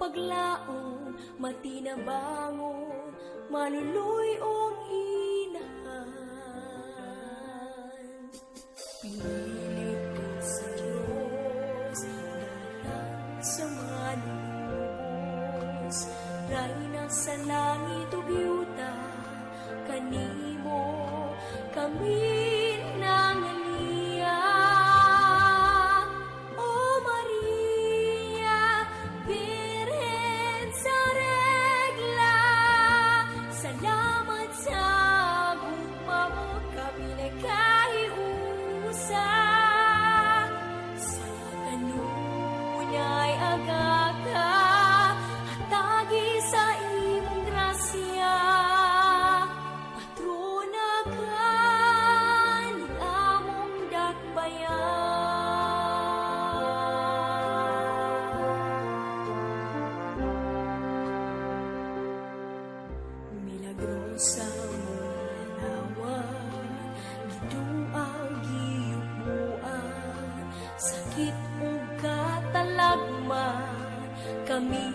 paglaom, matinabangon, maluloy ong inahan. Pilit ko sa Diyos, dalang sa manubos, rayna sa langit ug yuta, kanimo kami nangalia. O Maria, Birhen sa regla, salamat sa gugma mo kami nagkahiusa. Sa kanunay agaka, hatagi sa imong grasya, patrona ka ng among dakbayan. Milagrosa mo larawan, giduaw giyupuan, sakit ug katalagman, kami